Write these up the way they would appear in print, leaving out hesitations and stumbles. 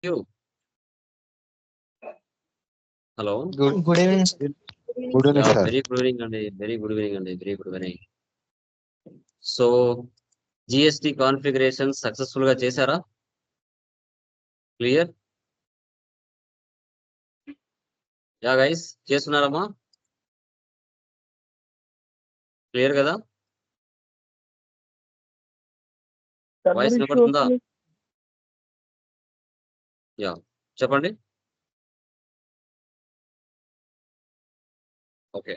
you. Hello. Good evening, sir. Good evening, Yeah, sir. very good evening and very good evening and very good evening. So GST configuration successful గా చేశారా? Clear? Yeah guys చేస్తున్నారమ్మా? Clear కదా? Voice వినపడుతుందా? Yeah చెప్పండి. Okay.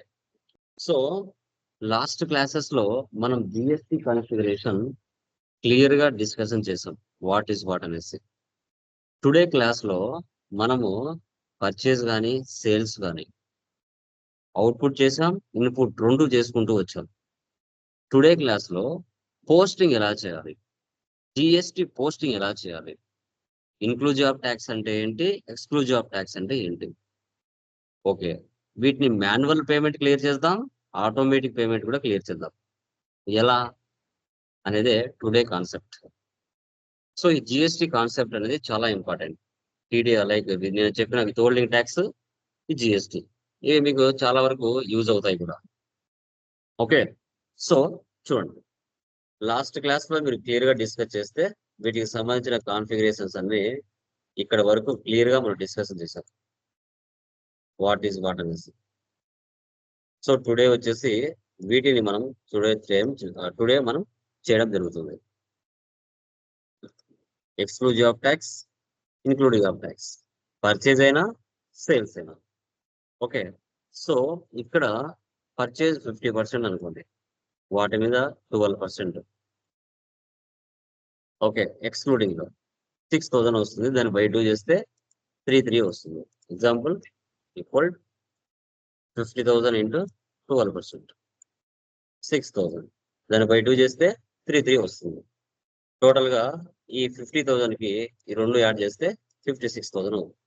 So last classes లో మనం GST configuration clear గా discussion చేసాం. వాట్ ఈస్ వాట్ అనేసి. టుడే క్లాస్ లో మనము పర్చేస్ కానీ సేల్స్ కానీ అవుట్పుట్ చేసాం, ఇన్పుట్ రెండు చేసుకుంటూ వచ్చాం. టుడే క్లాస్ లో పోస్టింగ్ ఎలా చేయాలి, జిఎస్టి పోస్టింగ్ ఎలా చేయాలి, ఇన్క్లూజివ్ ఆఫ్ ట్యాక్స్ అంటే ఏంటి, ఎక్స్క్లూజివ్ ఆఫ్ ట్యాక్స్ అంటే ఏంటి, ఓకే వీటిని మాన్యువల్ పేమెంట్ క్లియర్ చేద్దాం, ఆటోమేటిక్ పేమెంట్ కూడా క్లియర్ చేద్దాం. ఎలా అనేది టుడే కాన్సెప్ట్. సో ఈ జిఎస్టి కాన్సెప్ట్ అనేది చాలా ఇంపార్టెంట్. టీడీఆ లైక్ నేను చెప్పిన విత్హోల్డింగ్ ట్యాక్స్, ఈ జిఎస్టి ఇవి మీకు చాలా వరకు యూజ్ అవుతాయి కూడా. ఓకే, సో చూడండి, లాస్ట్ క్లాస్ లో మీరు క్లియర్ గా డిస్కస్ చేస్తే వీటికి సంబంధించిన కాన్ఫిగరేషన్స్ అన్ని ఇక్కడ వరకు క్లియర్ గా మనం డిస్కషన్ చేసాం. వాట్ ఈస్ వాట్ అనేసి. సో టుడే వచ్చేసి వీటిని మనం టుడే మనం చేయడం జరుగుతుంది. Exclusive of tax, including of tax, purchase అయినా సేల్స్ అయినా. ఓకే, సో ఇక్కడ పర్చేజ్ 50% అనుకోండి, వాటి మీద 12%. ఓకే, ఎక్స్క్లూడింగ్ లో 6,000 వస్తుంది, దాన్ని బై 2 చేస్తే 3,3 వస్తుంది. ఎగ్జాంపుల్ ఈక్వల్ 50,000 ఇంటూ 12%, 6,000, దాన్ని బై 2 చేస్తే 3,3 వస్తుంది. టోటల్ గా ఈ 50,000 కి ఈ రెండు యాడ్ చేస్తే 56,000 అవుతుంది.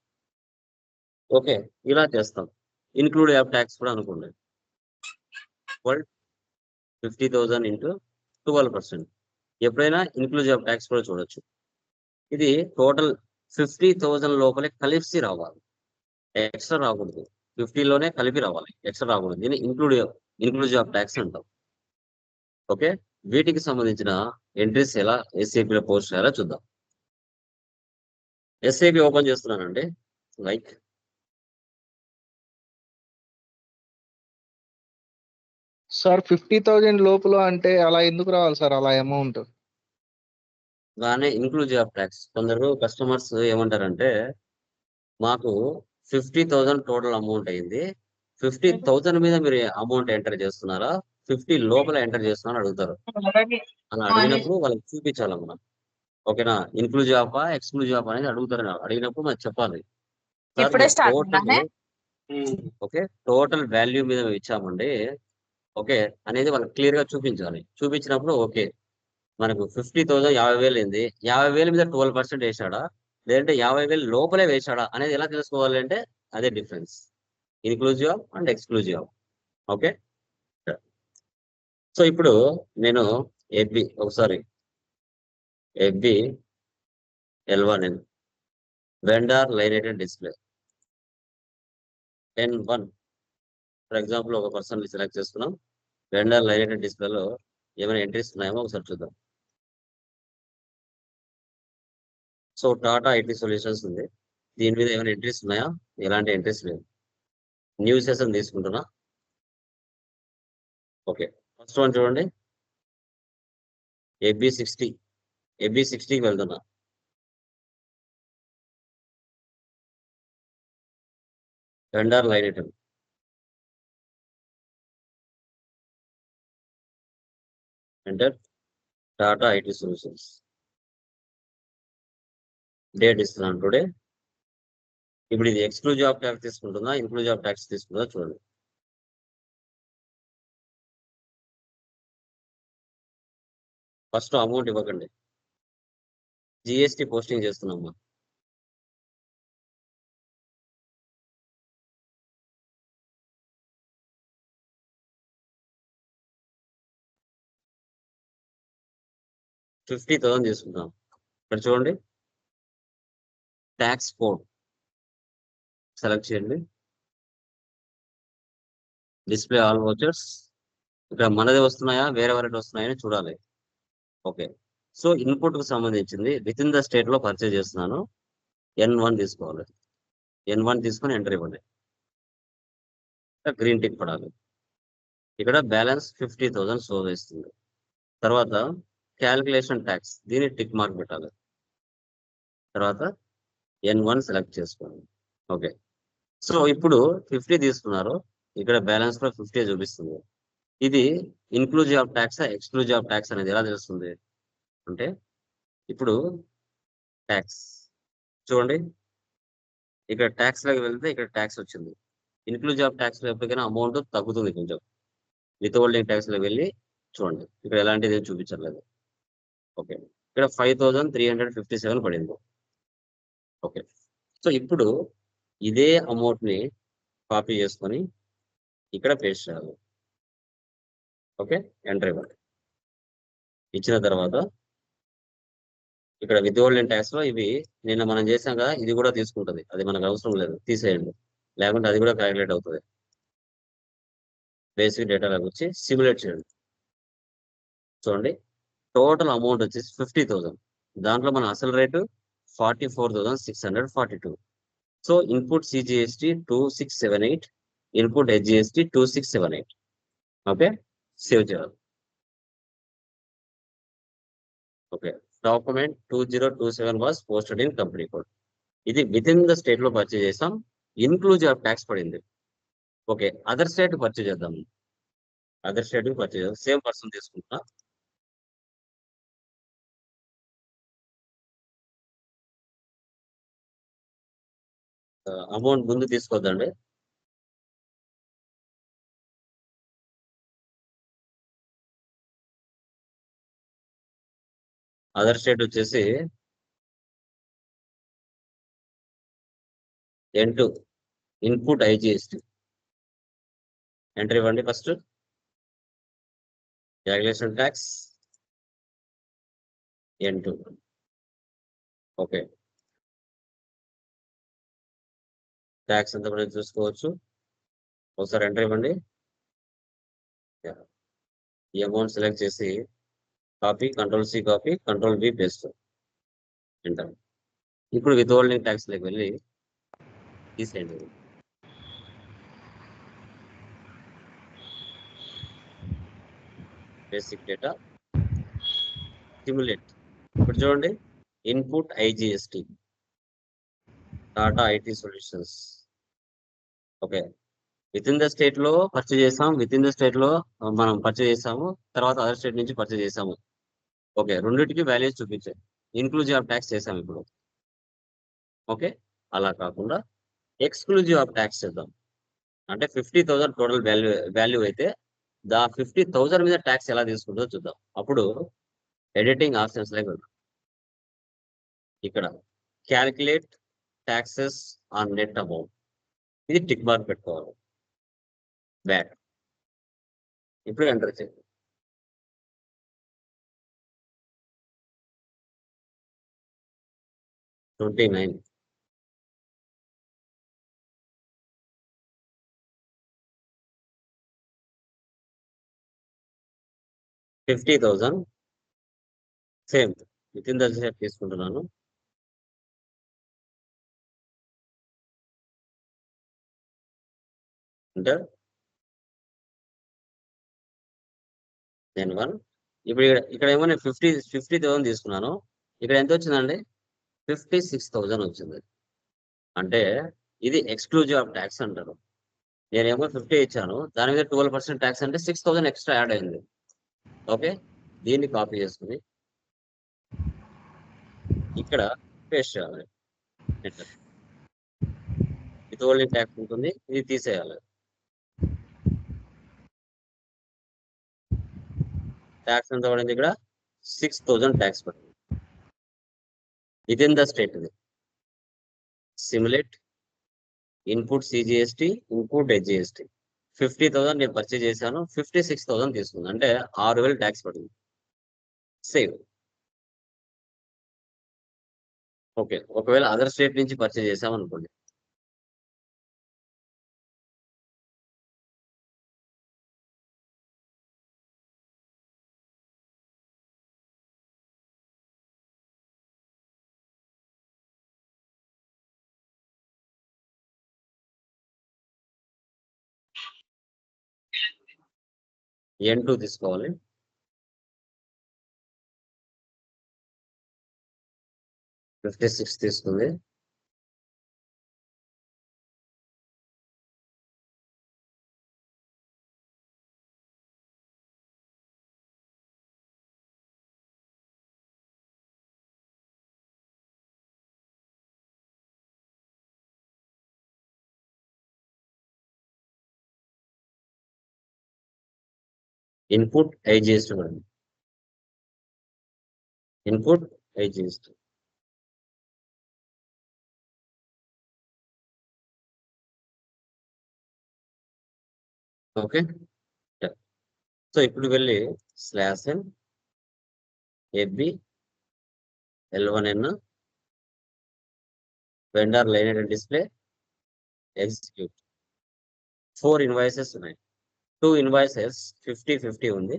ఓకే, ఇలా చేస్తాం. ఇన్క్లూడ్ ఆఫ్ ట్యాక్స్ కూడా అనుకోండి, 50,000 ఇంటూ 12%. ఎప్పుడైనా ఇన్క్లూజివ్ ఆఫ్ ట్యాక్స్ కూడా చూడొచ్చు. ఇది టోటల్ 50,000 లోపలే కలిసి రావాలి, ఎక్స్ట్రా రాకూడదు. 50లోనే కలిపి రావాలి, ఎక్స్ట్రా రాకూడదు. దీన్ని ఇన్క్లూజివ్ ఆఫ్ ట్యాక్స్ అంటాం. ఓకే, వీటికి సంబంధించిన ఎంట్రీస్ ఎలా ఎస్ఏపీలో పోస్ట్ చేయాలో చూద్దాం. ఎస్ఏపీ ఓపెన్ చేస్తున్నానండి. లైక్ సార్ 50,000 లోపల అంటే అలా ఎందుకు రావాలి సార్ అలా అమౌంట్? దానే ఇన్క్లూజివ్ ఆఫ్ ట్యాక్స్. కొందరు కస్టమర్స్ ఏమంటారంటే, మాకు 50,000 టోటల్ అమౌంట్ అయింది, 50,000 మీద మీరు అమౌంట్ ఎంటర్ చేస్తున్నారా, 50 లోపల ఎంటర్ చేస్తున్నారా అడుగుతారు. అలా అడిగినప్పుడు వాళ్ళకి చూపించాలి మనం. ఓకేనా, ఇన్క్లూజివ్ ఆఫ్ ఎక్స్క్లూజివ్ ఆఫ్ అనేది అడుగుతారు. అడిగినప్పుడు మనం చెప్పాలి, ఓకే టోటల్ వాల్యూ మీద మేము ఇచ్చామండి, ఓకే అనేది వాళ్ళకి క్లియర్ గా చూపించాలి. చూపించినప్పుడు ఓకే మనకు 50,000 50,000 అయింది, 50,000 మీద 12% వేసాడా, లేదంటే 50,000 లోపలే వేసాడా అనేది ఎలా తెలుసుకోవాలి అంటే అదే difference, inclusive and exclusive. Okay, so ఇప్పుడు నేను ఎఫ్బి ఒకసారి FB L1 vendor line item display N1 for example ఒక పర్సన్ సెలెక్ట్ చేసుకున్నాం. వెండర్ లైన్ ఐటెం డిస్ప్లేలో ఏమైనా ఎంట్రీస్ ఉన్నాయేమో ఒకసారి చూద్దాం. సో టాటా ఐటీ సొల్యూషన్స్ ఉంది, దీని మీద ఏమైనా ఎంట్రీస్ ఉన్నాయా? ఎలాంటి ఎంట్రీస్ లేవు. న్యూ సెషన్ తీసుకుంటున్నా. ఓకే, ఫస్ట్ వన్ చూడండి, ఎఫ్బి60కి వెళ్తున్నా. Vendor line item, enter Tata IT solutions. Date ఇస్తున్నాను టుడే. ఇప్పుడు ఇది ఎక్స్క్లూజివ్ ఆఫ్ ట్యాక్స్ తీసుకుంటుందా, ఇన్క్లూజివ్ ఆఫ్ ట్యాక్స్ తీసుకుంటుందా చూడండి. ఫస్ట్ అమౌంట్ ఇవ్వకండి, జిఎస్టి పోస్టింగ్ చేస్తున్నామ్మా. $50,000 తీసుకుంటాం. ఇక్కడ చూడండి, ట్యాక్స్ కోడ్ సెలెక్ట్ చేయండి. Display all vouchers. ఇక్కడ మనది వస్తున్నాయా వేరే వారి వస్తున్నాయని చూడాలి. ఓకే. సో ఇన్పుట్ కు సంబంధించింది విత్ ఇన్ ద స్టేట్ లో పర్చేజ్ చేస్తున్నాను. N1 తీసుకోవాలి. N1 తీసుకొని ఎంటర్ ఇవ్వండి. గ్రీన్ టిక్ పడాలి. ఇక్కడ బ్యాలెన్స్ 50,000 షో చేస్తుంది. తర్వాత క్యాలిక్యులేషన్ ట్యాక్స్ దీన్ని టిక్ మార్క్ పెట్టాలి. తర్వాత N1 సెలెక్ట్ చేసుకోండి. ఓకే. సో ఇప్పుడు 50 తీసుకున్నారు. ఇక్కడ బ్యాలెన్స్ లో 50 చూపిస్తుంది. ఇది inclusive of tax exclusive of tax అనేది ఎలా తెలుస్తుంది అంటే ఇప్పుడు ట్యాక్స్ చూడండి, ఇక్కడ ట్యాక్స్ లోకి వెళ్తే ఇక్కడ ట్యాక్స్ వచ్చింది. ఇన్క్లూజివ్ ఆఫ్ ట్యాక్స్ లో ఎప్పటికైనా అమౌంట్ తగ్గుతుంది కొంచెం. విత్ హోల్డింగ్ ట్యాక్స్ లో వెళ్ళి చూడండి, ఇక్కడ ఎలాంటిది ఏం చూపించట్లేదు. ఓకే. ఇక్కడ 5,357 పడింది. ఓకే. సో ఇప్పుడు ఇదే అమౌంట్ ని కాపీ చేసుకొని ఇక్కడ పేస్ట్ చేయాలి. ఓకే. ఎంటర్ ఇవ్వండి. ఇచ్చిన తర్వాత ఇక్కడ విత్ హోల్డింగ్ ట్యాక్స్ లో ఇవి నిన్న మనం చేసాం కదా, ఇది కూడా తీసుకుంటుంది. అది మనకు అవసరం లేదు, తీసేయండి. లేకుంటే అది కూడా క్యాలిక్యులేట్ అవుతుంది. బేసిక్ డేటాలోకి వచ్చి సిమ్యులేట్ చేయండి. చూడండి, టోటల్ అమౌంట్ వచ్చేసి 50,000. దాంట్లో మన అసలు రేటు 44,642. సో input CGST 2678, input HGST 2678. Okay. Save చేయాలి. Okay. Document 2027 was posted in company code. ఇది విత్ ఇన్ ద స్టేట్ లో పర్చేజ్ చేసాం. ఇన్క్లూజివ్ ఆఫ్ ట్యాక్స్ పడింది. ఓకే. అదర్ స్టేట్ పర్చేజ్ చేద్దాం. అదర్ స్టేట్ పర్చేజ్ చేద్దాం. సేమ్ పర్సన్ తీసుకుంటున్నా. Amount ముందు తీసుకోవద్దండి. అదర్ స్టేట్ వచ్చేసి N2 ఇన్పుట్ IGST ఎంటర్ ఇవ్వండి. First calculation tax N2. Okay. Tax ఎంత పడింది చూసుకోవచ్చు. ఒకసారి ఎంటర్ ఇవ్వండి. ఈ అమౌంట్ సెలెక్ట్ చేసి copy, Ctrl+C copy, Ctrl+V paste enter. ఇప్పుడు విత్ హోల్డింగ్ ట్యాక్స్ లోకి వెళ్ళి తీసేయండి. Basic data simulate. ఇప్పుడు చూడండి, input IGST Tata IT solutions. Okay. Within the state లో పర్చేజ్ చేసాం. విత్ ఇన్ ద స్టేట్ లో మనం పర్చేజ్ చేసాము. తర్వాత అదర్ స్టేట్ నుంచి పర్చేజ్ చేసాము. ఓకే. రెండింటికి వాల్యూస్ చూపించాయి. ఇన్క్లూజివ్ ఆఫ్ ట్యాక్స్ చేసాం ఇప్పుడు. ఓకే. అలా కాకుండా ఎక్స్క్లూజివ్ ఆఫ్ ట్యాక్స్ చేద్దాం. అంటే 50,000 టోటల్ వాల్యూ అయితే 50,000 మీద ట్యాక్స్ ఎలా తీసుకుంటుందో చూద్దాం. అప్పుడు ఎడిటింగ్ ఆప్షన్స్ లోకి వెళ్దాం. ఇక్కడ calculate taxes on net amount, ఇది టిక్ మార్క్ పెట్టుకోవాలి. బ్యాక్. ఇప్పుడు ఎంటర్ చేయండి. $29. $50,000 same with in the state తీసుకుంటున్నాను. ఎంటర్. N1. ఇప్పుడు ఇక్కడ ఏమో నేను 50,000 తీసుకున్నాను. ఇక్కడ ఎంత వచ్చిందండి? 56,000 వచ్చింది. అంటే ఇది ఎక్స్క్లూజివ్ ఆఫ్ ట్యాక్స్ అంటారు. నేనేమో 50 ఇచ్చాను, దాని మీద 12% ట్యాక్స్ అంటే 6,000 ఎక్స్ట్రా యాడ్ అయింది. ఓకే. దీన్ని కాపీ చేసుకుని ఇక్కడ పేస్ట్ చేయాలి. విత్ హోల్డింగ్ ట్యాక్స్ ఉంటుంది, ఇది తీసేయాలి. ట్యాక్స్ ఎంత పడింది? ఇక్కడ 6,000 ట్యాక్స్ పడింది. Within the state. ఇది simulate input CGST, input HGST. 50,000 నేను పర్చేజ్ చేశాను, 56,000 తీసుకుంది, అంటే 6,000 ట్యాక్స్ పడింది. సేవ్. ఓకే, ఒకవేళ అదర్ స్టేట్ నుంచి పర్చేజ్ చేసాం అనుకోండి. N2 తీసుకోవాలి. $56 తీసుకుంది. Input IGST madam. Input IGST. Okay, so ఇప్పుడు వెళ్ళి /n AB L1N vendor line and display execute. 4 invoices ఉన్నాయి. 2 ఇన్వాయిసెస్ 50-50 ఉంది.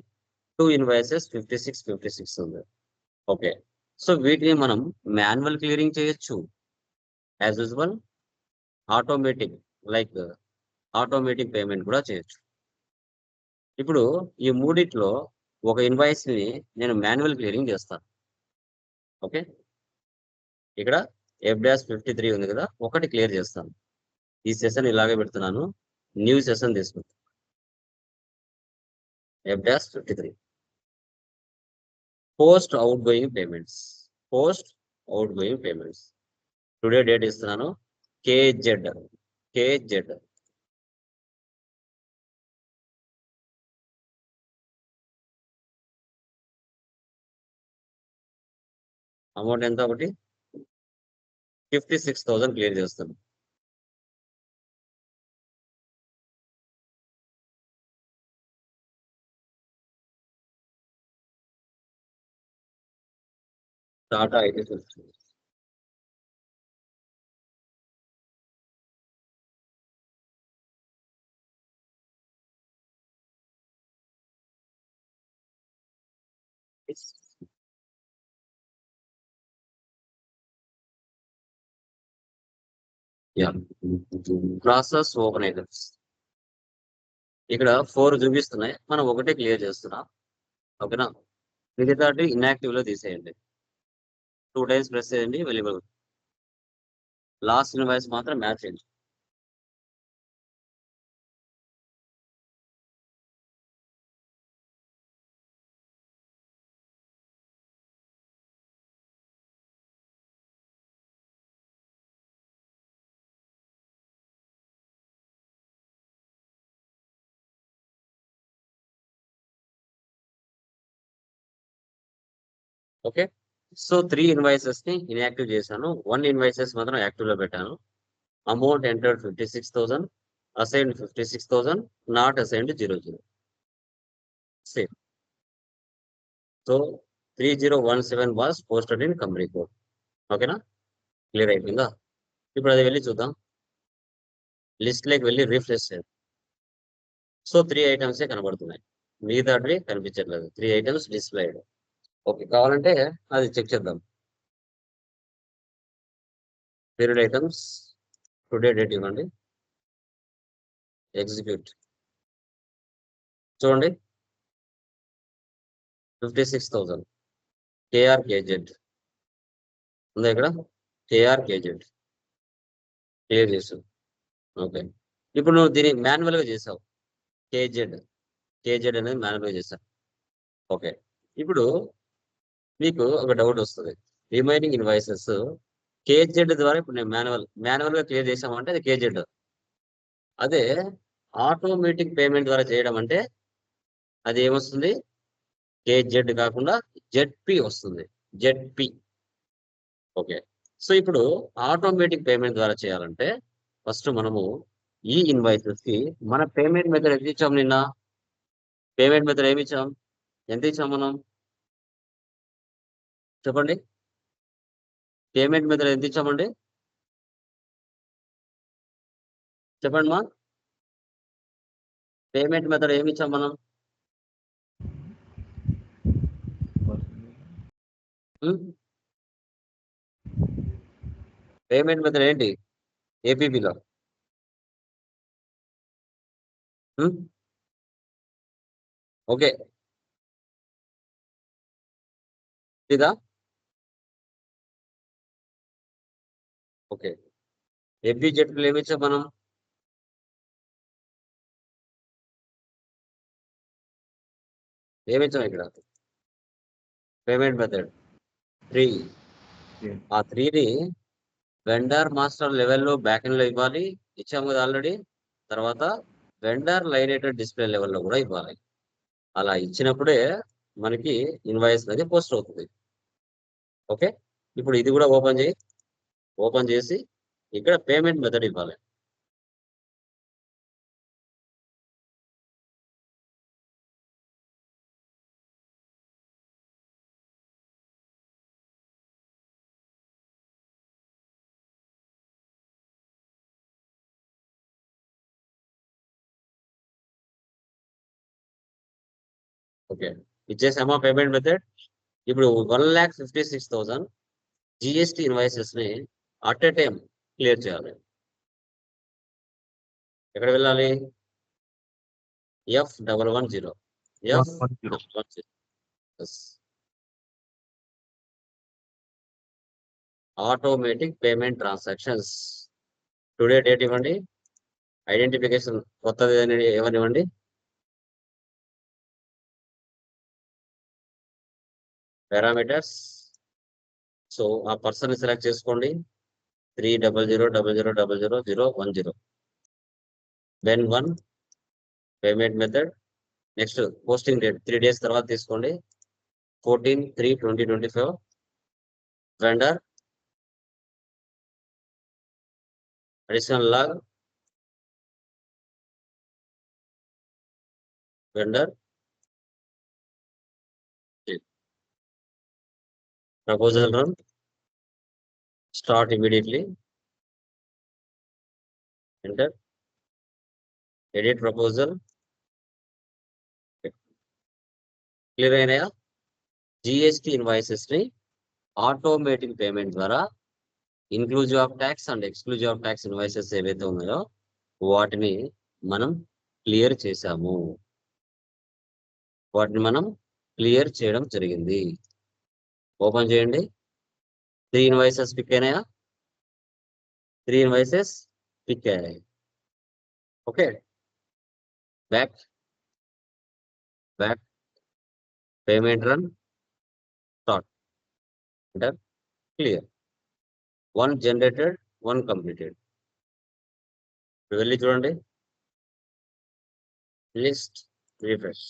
2 ఇన్వాయిసెస్ 56-56 ఉంది. ఓకే, సో వీటిని మనం మాన్యువల్ క్లియరింగ్ చేయొచ్చు, as usual automatic like automatic payment కూడా చేయొచ్చు. ఇప్పుడు ఈ మూడిట్లో ఒక ఇన్వాయిస్ ని నేను మాన్యువల్ క్లియరింగ్ చేస్తాను. ఓకే, ఇక్కడ F-53 ఉంది కదా, ఒకటి క్లియర్ చేస్తాను. ఈ సెషన్ ఇలాగే పెడుతున్నాను, న్యూ సెషన్ తీసుకుంటాను. F-53 post out going payments. Post out going payments today date ఇస్తున్నాను, KZ. అమౌంట్ ఎంత? ఒకటి 56,000 క్లియర్ చేస్తాను. Tata IT systems. Process open items ఇక్కడ 4 చూపిస్తున్నాయి, మనం ఒకటే క్లియర్ చేస్తున్నాం. ఓకేనా, మిగతాటి ఇన్యాక్టివ్ లో తీసేయండి. 2 టైమ్స్ ప్రెస్ చేయండి, అవైలబుల్. లాస్ట్ ఇన్వాయిస్ మాత్రం మ్యాచ్ చేయండి. ఓకే, సో 3 ఇన్వాయిసెస్ ని ఇన్యాక్టివ్ చేశాను, 1 ఇన్వాయిసెస్ మాత్రం యాక్టివ్ లో పెట్టాను. Amount entered 56,000, assigned 56,000, not assigned 00. Same. So 3017 was posted in company code. ఓకేనా, క్లియర్ అయిపోయిందా? ఇప్పుడు అది వెళ్ళి చూద్దాం. లిస్ట్ లోకి వెళ్ళి రిఫ్రెష్ చేయండి. సో 3 ఐటమ్సే కనబడుతున్నాయి, మిగతావి కనిపించట్లేదు. 3 ఐటమ్స్ డిస్ప్లేడ్. ఓకే, కావాలంటే అది చెక్ చేద్దాం. పీరియడ్ ఐటమ్స్ టుడే డేట్ ఇవ్వండి, ఎగ్జిక్యూట్. చూడండి 56,000 KRKZ ఉందా ఇక్కడ? KRKZ క్లియర్ చేసావు. ఓకే, ఇప్పుడు నువ్వు దీన్ని మాన్యువల్ గా చేసావు. KZ అనేది మాన్యువల్ గా చేశావు. ఓకే, ఇప్పుడు మీకు ఒక డౌట్ వస్తుంది. రిమైనింగ్ ఇన్వాయిసెస్ KZ ద్వారా ఇప్పుడు నేను మాన్యువల్ గా క్లియర్ చేసామంటే అది KZ. అదే ఆటోమేటిక్ పేమెంట్ ద్వారా చేయడం అంటే అది ఏమొస్తుంది? KZ కాకుండా ZP వస్తుంది. ZP. ఓకే, సో ఇప్పుడు ఆటోమేటిక్ పేమెంట్ ద్వారా చేయాలంటే ఫస్ట్ మనము ఈ ఇన్వాయిసెస్ కి మన పేమెంట్ మెథడ్ ఎంత ఇచ్చాం? నిన్న పేమెంట్ మెథడ్ ఏమి ఇచ్చాం? ఎంత ఇచ్చాం మనం? చెప్పండి. పేమెంట్ మెథడ్ ఎంత ఇచ్చామండి? చెప్పండి మా. పేమెంట్ మెథడ్ ఏమి ఇచ్చాం మనం? పేమెంట్ మెథడ్ ఏంటి ఏపీపీలో? ఓకే, ఇదా? ఓకే, ఎఫ్బి జెడ్పీలో ఏమి ఇచ్చాం మనం? ఏమి ఇచ్చాం ఇక్కడ? Payment method 3. ఆ 3ని వెండర్ మాస్టర్ లెవెల్లో బ్యాక్ ఎండ్ లో ఇవ్వాలి, ఇచ్చాము కదా ఆల్రెడీ. తర్వాత వెండర్ లైనేటెడ్ డిస్ప్లే లెవెల్లో కూడా ఇవ్వాలి. అలా ఇచ్చినప్పుడే మనకి ఇన్వాయిస్ అనేది పోస్ట్ అవుతుంది. ఓకే, ఇప్పుడు ఇది కూడా ఓపెన్ చేయి. ఓపెన్ చేసి ఇక్కడ పేమెంట్ మెథడ్ ఇవ్వాలి. ఓకే, ఇచ్చేసామా పేమెంట్ మెథడ్? ఇప్పుడు 1,56,000 జిఎస్టి ఇన్వాయిసెస్ ని అట్ ఏ టైం క్లియర్ చేయాలి. ఎక్కడ వెళ్ళాలి? F110. F110. Automatic payment transactions. Today date ఇవ్వండి. ఐడెంటిఫికేషన్ కొత్తది ఏమనివ్వండి. పారామీటర్స్. సో ఆ పర్సన్ సెలెక్ట్ చేసుకోండి. 300000010. Then 1 payment method. Next posting date 3 days తర్వాత తీసుకోండి. 14/3/2025. Vendor additional log. Vendor proposal run. Start immediately. Enter. Edit proposal. Clear అయినాయా? GST invoices ని automatic payment ద్వారా inclusive of tax and exclusive of tax invoices ఏవైతే ఉన్నాయో వాటిని మనం clear చేశాము. వాటిని మనం క్లియర్ చేయడం జరిగింది. ఓపెన్ చేయండి. 3 ఇన్వాయిసెస్ పిక్ అయినాయా? 3 ఇన్వాయిసెస్ పిక్ అయ్యాయి. Okay, back payment run. Start. Enter. Clear. 1 generated, 1 completed. వెళ్ళి చూడండి. List refresh.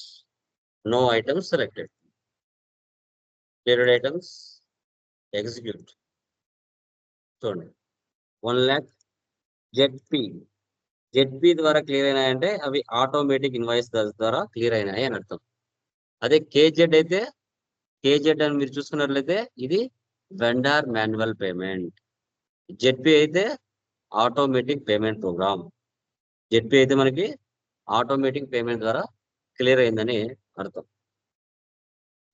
No items selected. Cleared items. Execute. చూడండి 1 lakh జెడ్పీ ద్వారా క్లియర్ అయినాయంటే అవి ఆటోమేటిక్ ఇన్వాయిస్ ద్వారా క్లియర్ అయినాయి అని అర్థం. అదే కేజెడ్ అయితే, కేజెడ్ అని మీరు చూసుకున్నట్లయితే ఇది వెండర్ మాన్యువల్ పేమెంట్. జెడ్పీ అయితే ఆటోమేటిక్ పేమెంట్ ప్రోగ్రామ్. జెడ్పీ అయితే మనకి ఆటోమేటిక్ పేమెంట్ ద్వారా క్లియర్ అయిందని అర్థం.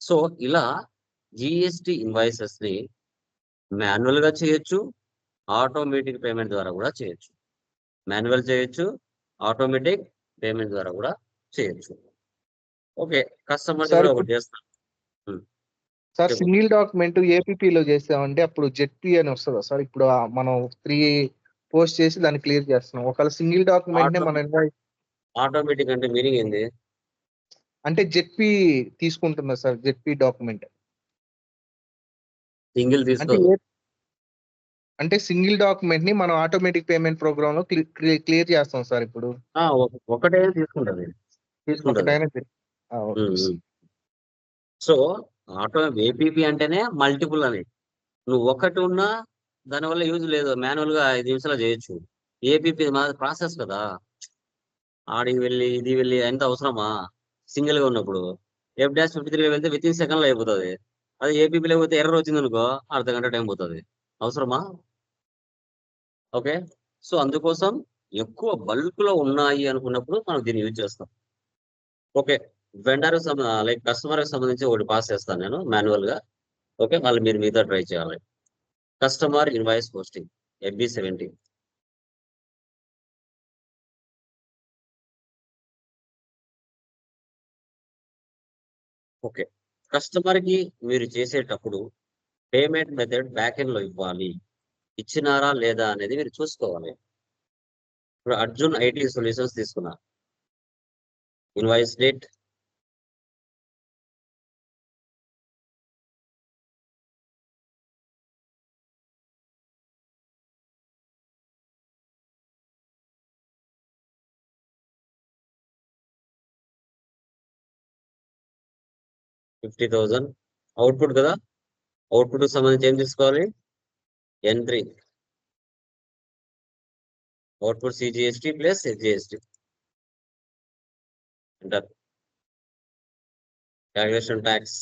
సో ఇలా జిఎస్టి ఇన్వాయిసెస్ ని మాన్యువల్ గా చేయొచ్చు, ఆటోమేటిక్ పేమెంట్ ద్వారా కూడా చేయొచ్చు. మాన్యువల్ చేయొచ్చు, ఆటోమేటిక్ పేమెంట్ ద్వారా కూడా చేయొచ్చు. ఓకే, కస్టమర్ కూడా ఒకటి చేస్తాం సార్. సింగిల్ డాక్యుమెంట్ ఏపీపీలో చేసామంటే అప్పుడు జెడ్పీ అని వస్తుందా సార్? ఇప్పుడు మనం 3 పోస్ట్ చేసి దాన్ని క్లియర్ చేస్తున్నాం. ఒకవేళ సింగిల్ డాక్యుమెంట్ నే మనం ఆటోమేటిక్ అంటే మీనింగ్ ఏంది? అంటే జెడ్పీ తీసుకుంటుందా సార్? జెడ్పీ డాక్యుమెంట్ సింగిల్ తీసుకో. అంటే సింగిల్ డాక్యుమెంట్ ని మనం ఆటోమేటిక్ పేమెంట్ ప్రోగ్రామ్ లో క్లియర్ చేస్తాం సార్. ఇప్పుడు ఒకటే తీసుకుంటది. సో ఆటో ఏపీపీ అంటేనే మల్టిపుల్ అని. నువ్వు ఒకటి ఉన్నా దానివల్ల యూజ్ లేదు. మాన్యువల్ గా 5 నిమిషాలు చేయొచ్చు. ఏపీపీ ప్రాసెస్ కదా, ఆడికి వెళ్ళి ఇది వెళ్ళి ఎంత అవసరమా? సింగిల్ గా ఉన్నప్పుడు F-53 వెళ్తే విత్ ఇన్ సెకండ్ లో అయిపోతుంది. అది ఏపీపీలో పోతే ఎర్రర్ వచ్చింది అనుకో, అర్ధ గంట టైం పోతుంది. అవసరమా? ఓకే. సో అందుకోసం ఎక్కువ బల్క్ లో ఉన్నాయి అనుకున్నప్పుడు మనం దీన్ని యూజ్ చేస్తాం. ఓకే. వెండర్ లైక్ కస్టమర్ కి సంబంధించి ఒకటి పాస్ చేస్తాను నేను మాన్యువల్ గా. ఓకే. మళ్ళీ మీరు మిగతా ట్రై చేయాలి. Customer invoice posting FB17. Okay. Customer కి మీరు చేసేటప్పుడు పేమెంట్ మెథడ్ బ్యాక్ ఎండ్ లో ఇవ్వాలి. ఇచ్చినారా లేదా అనేది మీరు చూసుకోవాలి. ఇప్పుడు అర్జున్ ఐటీ సొల్యూషన్స్ తీసుకున్నా. ఇన్వాయిస్ డేట్ $50,000 అవుట్పుట్ కదా. అవుట్పుట్ కి సంబంధించి ఏం తీసుకోవాలి? N3 output CGST plus SGST. Enter. Calculation tax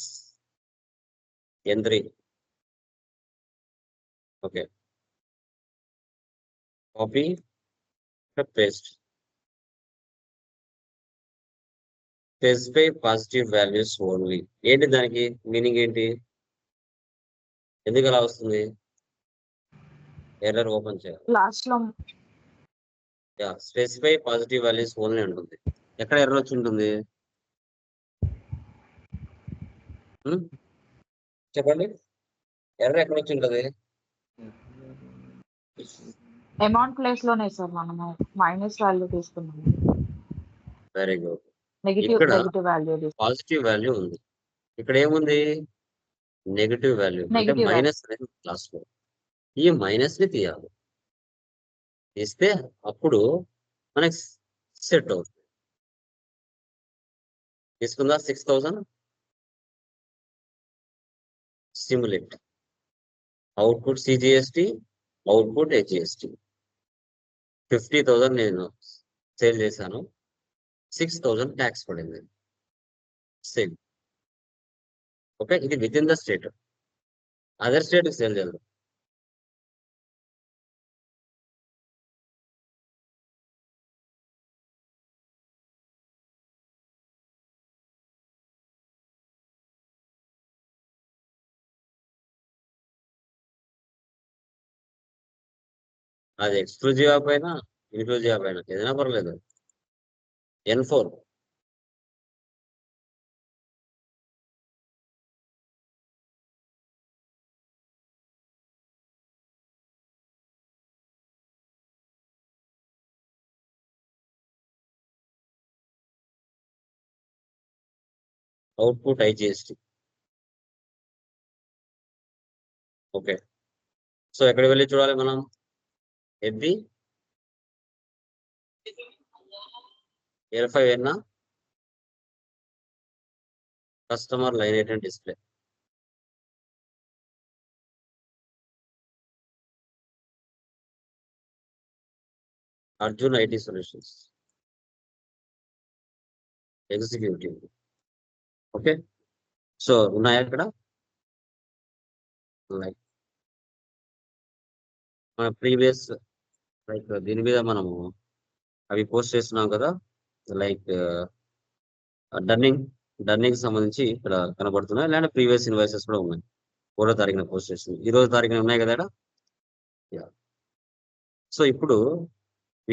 N3. Okay. Copy paste. Specify positive values only. ఏంటి దానికి మీనింగ్ ఏంటి? ఎందుకు అలా వస్తుంది? ఎర్రర్ ఓపెన్ చేయాలి. లాస్ట్ లో స్పెసిఫై పాజిటివ్ వాల్యూస్ ఓన్లీ ఉంటుంది. ఎక్కడ ఎర్రర్ వచ్చి ఉంటుంది? చెప్పండి. ఎర్రర్ ఎక్కడ వచ్చి ఉంటుంది? అమౌంట్ ప్లేస్ లోనే సార్ మనము మైనస్ వాల్యూ తీసుకున్నాము. Very good. నెగిటివ్ ఇక్కడ వాల్యూ తీసుకున్నాం. పాజిటివ్ వాల్యూ ఉంది. ఇక్కడ ఏముంది? నెగిటివ్ వాల్యూ అంటే నెగిటివ్ మైనస్ అనేది క్లాస్ లో. ఈ మైనస్ ని తీయాలి. తీస్తే అప్పుడు మనకి సెట్ అవుతుంది. తీసుకుందా 6,000. Simulate output CGST, output HGST. 50,000 నేను సేల్ చేశాను. 6,000 ట్యాక్స్ పడింది. సేమ్. ఓకే. ఇది within the state. Other state కి సేల్ చేద్దాం. అది ఎక్స్క్లూజివ్ యాప్ అయినా ఇన్క్లూజివ్ యాప్ అయినా ఏదైనా పర్లేదు. N4 output IGST. Okay. So ఎక్కడ వెళ్ళి చూడాలి మనం? FB 25 ఏనా? Customer line item display. Arjun IT solutions executive. Okay. So ఉన్నాయా ఇక్కడ? లైక్ మన ప్రీవియస్ లైక్ దీని మీద మనము అవి పోస్ట్ చేస్తున్నాం కదా. లైక్ డన్నింగ్ సంబంధించి ఇక్కడ కనబడుతున్నాయి. లేదంటే ప్రీవియస్ ఇన్వాయిసెస్ కూడా ఉన్నాయి. 1వ తారీఖున పోస్ట్ చేస్తుంది. ఈ రోజు తారీఖున ఉన్నాయి కదా ఇక్కడ. సో ఇప్పుడు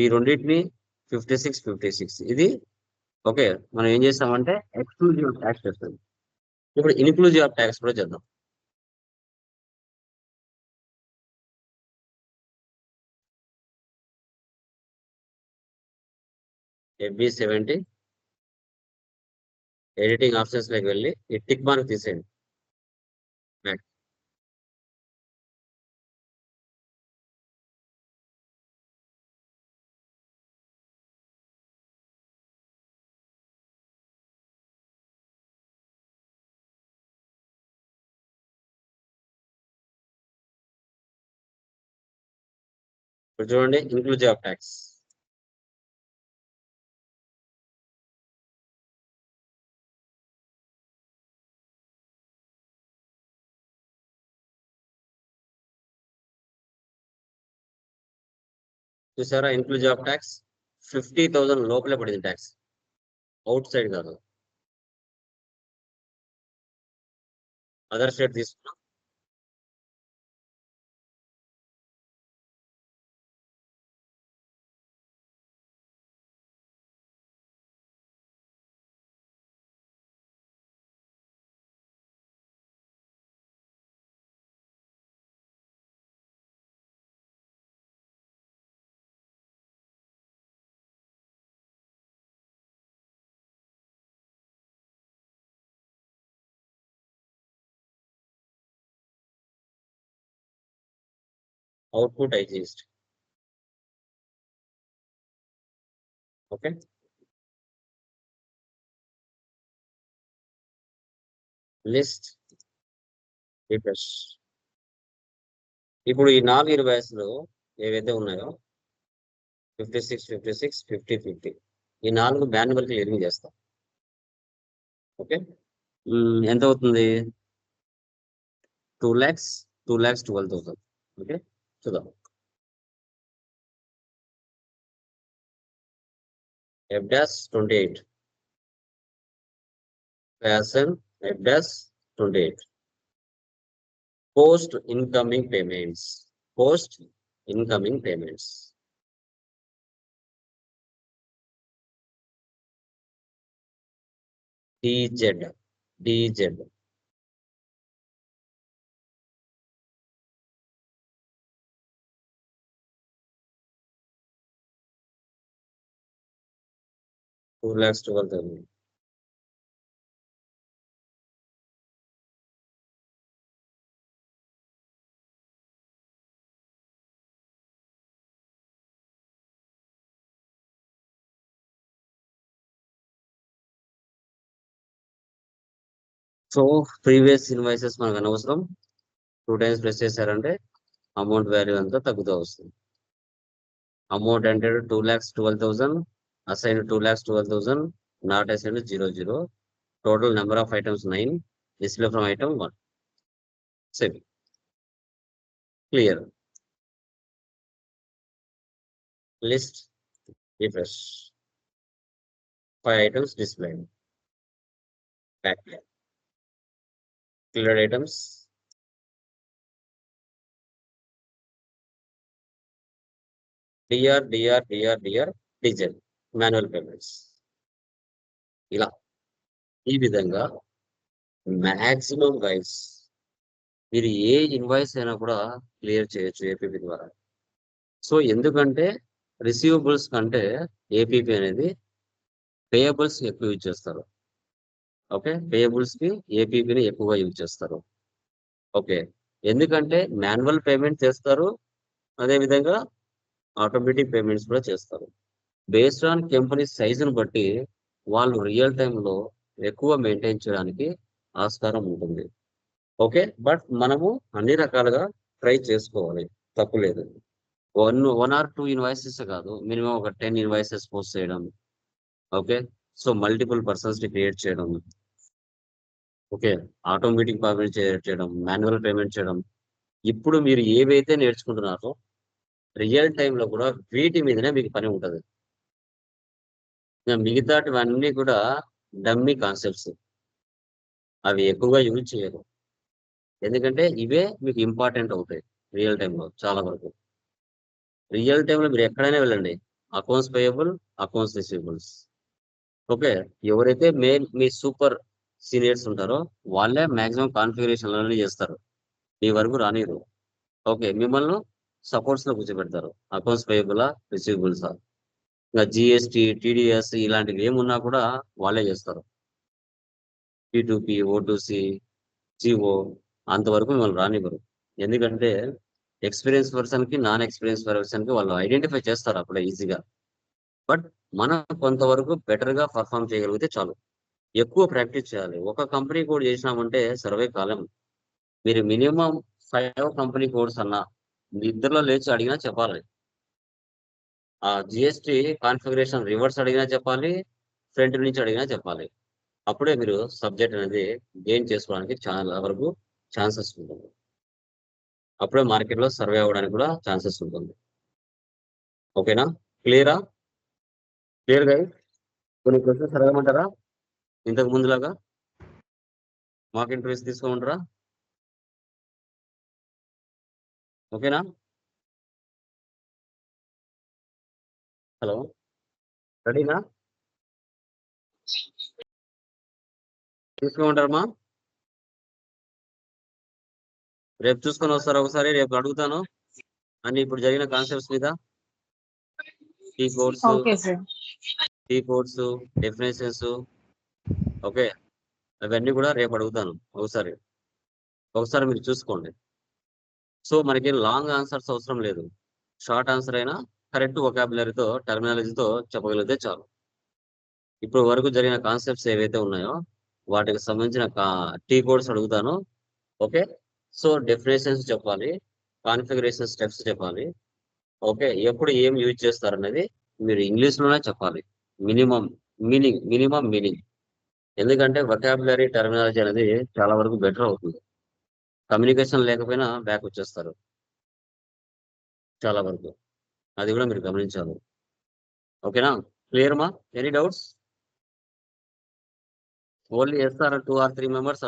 ఈ రెండింటిని 56 ఇది ఓకే. మనం ఏం చేస్తామంటే ఎక్స్క్లూజివ్ ఆఫ్ ట్యాక్స్ చేస్తుంది. ఇప్పుడు ఇన్క్లూజివ్ ఆఫ్ ట్యాక్స్ కూడా చేద్దాం. FB70 ఎడిటింగ్ ఆప్షన్స్ లోకి వెళ్ళి ఈ టిక్ మార్క్ తీసేయండి. Back. ఇప్పుడు చూడండి ఇన్క్లూజివ్ ఆఫ్ ట్యాక్స్. చూసారా ఇన్క్లూజివ్ ఆఫ్ ట్యాక్స్ 50,000 లోపలే పడింది ట్యాక్స్, అవుట్ సైడ్ కాదు. అదర్ స్టేట్ తీసుకున్నాం, output IGST. Okay, list refresh. ఇప్పుడు ఈ 4 ఇన్వాయిస్లు ఏవైతే ఉన్నాయో 56, 56, 50, 50, ఈ 4 మాన్యువల్ క్లియరింగ్ చేస్తాం. ఓకే, ఎంత అవుతుంది? 2,12,000. ఓకే, చూద్దాం. F dash 28, fashion F dash 28. Post incoming payments. Post incoming payments. DZ. DZ. $2,12,000. So previous invoices మనకు అనవసరం. 2 times ప్రెస్ చేశారంటే అమౌంట్ వాల్యూ అంతా తగ్గుతూ వస్తుంది. అమౌంట్ అంటే 2,12,000, assign 2,12,000, not assign 00. Total number of items 9, display from item 1. Save, clear. List refresh, 5 items displayed. Back. Cleared items. DR, digital manual payments. ఇలా ఈ విధంగా మ్యాక్సిమం వైస్ మీరు ఏ ఇన్వాయిస్ అయినా కూడా క్లియర్ చేయొచ్చు ఏపీపీ ద్వారా. సో ఎందుకంటే రిసీవబుల్స్ కంటే ఏపీపీ అనేది పేయబుల్స్ ఎక్కువ యూజ్ చేస్తారు. ఓకే, పేయబుల్స్ కి ఏపీపీని ఎక్కువగా యూజ్ చేస్తారు. ఓకే, ఎందుకంటే మాన్యువల్ పేమెంట్ చేస్తారు, అదేవిధంగా ఆటోమేటిక్ పేమెంట్స్ కూడా చేస్తారు. బేస్డ్ ఆన్ కంపెనీ సైజును బట్టి వాళ్ళు రియల్ టైంలో ఎక్కువ మెయింటైన్ చేయడానికి ఆస్కారం ఉంటుంది. ఓకే, బట్ మనము అన్ని రకాలుగా ట్రై చేసుకోవాలి, తప్పు లేదు. 1 or 2 ఇన్వాయిసెస్ కాదు, మినిమం ఒక 10 ఇన్వాయిసెస్ పోస్ట్ చేయడం. ఓకే, సో మల్టిపుల్ పర్సన్స్ ని క్రియేట్ చేయడం. ఓకే, ఆటోమేటిక్ పేమెంట్ చేయడం, మాన్యువల్ పేమెంట్ చేయడం. ఇప్పుడు మీరు ఏవైతే నేర్చుకుంటున్నారో రియల్ టైంలో కూడా వీటి మీదనే మీకు పని ఉంటుంది. మిగతాటివన్నీ కూడా డమ్మీ కాన్సెప్ట్స్, అవి ఎక్కువగా యూజ్ చేయరు. ఎందుకంటే ఇవే మీకు ఇంపార్టెంట్ అవుతాయి రియల్ టైంలో చాలా వరకు. రియల్ టైంలో మీరు ఎక్కడైనా వెళ్ళండి, accounts payable, accounts receivables. Okay, ఎవరైతే మీ సూపర్ సీనియర్స్ ఉంటారో వాళ్ళే మాక్సిమం కాన్ఫిగరేషన్లన్నీ చేస్తారు, మీ వరకు రానిరు. ఓకే, మిమ్మల్ని సపోర్ట్స్ లో కూర్చోబెడతారు, అకౌంట్స్ పేయబులా రిసీవబుల్సా. ఇంకా జిఎస్టీ, టీడీఎస్ ఇలాంటివి ఏమున్నా కూడా వాళ్ళే చేస్తారు. P2P, O2C, జీవో అంతవరకు మిమ్మల్ని రానివ్వరు. ఎందుకంటే ఎక్స్పీరియన్స్ పర్సన్ కి నాన్ ఎక్స్పీరియన్స్ పర్సన్ కి వాళ్ళు ఐడెంటిఫై చేస్తారు అప్పుడే ఈజీగా. బట్ మనం కొంతవరకు బెటర్ గా పర్ఫామ్ చేయగలిగితే చాలు. ఎక్కువ ప్రాక్టీస్ చేయాలి. ఒక కంపెనీ కోడ్ చేసినామంటే సర్వే కాలం. మీరు మినిమం 5 కంపెనీ కోడ్స్ అన్నా మీ ఇద్దరిలో లేచి అడిగినా చెప్పాలి. ఆ జిఎస్టీ కాన్ఫిగరేషన్ రివర్స్ అడిగినా చెప్పాలి, ఫ్రంట్ నుంచి అడిగినా చెప్పాలి. అప్పుడే మీరు సబ్జెక్ట్ అనేది గెయిన్ చేసుకోవడానికి చాలా వరకు ఛాన్సెస్ ఉంటుంది. అప్పుడే మార్కెట్లో సర్వే అవ్వడానికి కూడా ఛాన్సెస్ ఉంటుంది. ఓకేనా? క్లియర్ గా కొన్ని క్వశ్చన్స్ అడగమంటారా? ఇంతకు ముందులాగా మాక్ ఇంటర్వ్యూస్ తీసుకోమంటారా? ఓకేనా? హలో, రెడీనా? తీసుకోమంటారమ్మా? రేపు చూసుకొని వస్తారా ఒకసారి? రేపు అడుగుతాను అన్ని ఇప్పుడు జరిగిన కాన్సెప్ట్స్ మీద, key codes, okay sir. Definitions. Okay, అవన్నీ కూడా రేపు అడుగుతాను ఒకసారి మీరు చూసుకోండి. సో మనకి లాంగ్ ఆన్సర్స్ అవసరం లేదు, షార్ట్ ఆన్సర్ అయినా కరెక్ట్ వొకాబులరీతో టర్మినాలజీతో చెప్పగలిగితే చాలు. ఇప్పుడు వరకు జరిగిన కాన్సెప్ట్స్ ఏవైతే ఉన్నాయో వాటికి సంబంధించిన టీ కోడ్స్ అడుగుతాను. ఓకే, సో డెఫినేషన్స్ చెప్పాలి, కాన్ఫిగరేషన్ స్టెప్స్ చెప్పాలి. ఓకే, ఎప్పుడు ఏం యూజ్ చేస్తారు అనేది మీరు ఇంగ్లీష్ లోనే చెప్పాలి. Minimum meaning. ఎందుకంటే వొకాబులరీ టర్మినాలజీ అనేది చాలా వరకు బెటర్ అవుతుంది. కమ్యూనికేషన్ లేకపోయినా బ్యాక్ వచ్చేస్తారు చాలా వరకు, అది కూడా మీరు గమనించాలి. ఓకేనా? క్లియర్ మా? Any doubts? Only SR 2 or 3 members,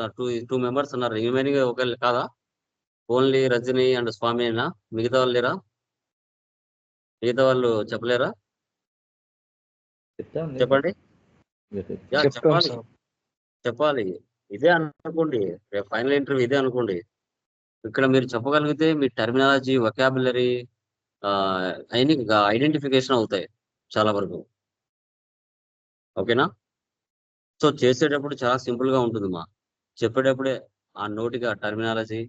two members ఉన్నారు, రిమైనింగ్ ఒకళ్ళు కాదా? ఓన్లీ రజని అండ్ స్వామినా? మిగతా వాళ్ళు లేరా? మిగతా వాళ్ళు చెప్పలేరా? చెప్పండి. యా, చెప్తాం చెప్పాలి సార్. చెప్పాలి. ఇదే అనుకోండి, రేపు ఫైనల్ ఇంటర్వ్యూ ఇదే అనుకోండి. ఇక్కడ మీరు చెప్పగలిగితే మీ టర్మినాలజీ, వొకాబులరీ అన్ని ఐడెంటిఫికేషన్ అవుతాయి చాలా వరకు. ఓకేనా? సో చేసేటప్పుడు చాలా సింపుల్ గా ఉంటుంది మా, చెప్పేటప్పుడే ఆ నోటిగా టర్మినాలజీ,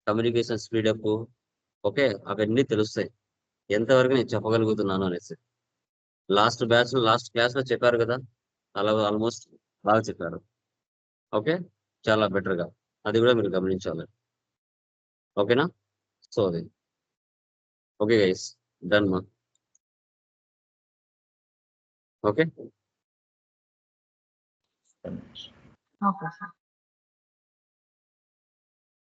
కమ్యూనికేషన్ స్పీడప్, ఓకే, అవన్నీ తెలుస్తాయి ఎంతవరకు నేను చెప్పగలుగుతున్నాను అనేసి. లాస్ట్ క్లాస్ లో చెప్పారు కదా, అలా ఆల్మోస్ట్ బాగా చెప్పారు. ఓకే, చాలా బెటర్ గా, అది కూడా మీరు గమనించాలి. ఓకేనా? సో అది ఓకే గైస్, డన్ మా. ఓకే. Okay sir.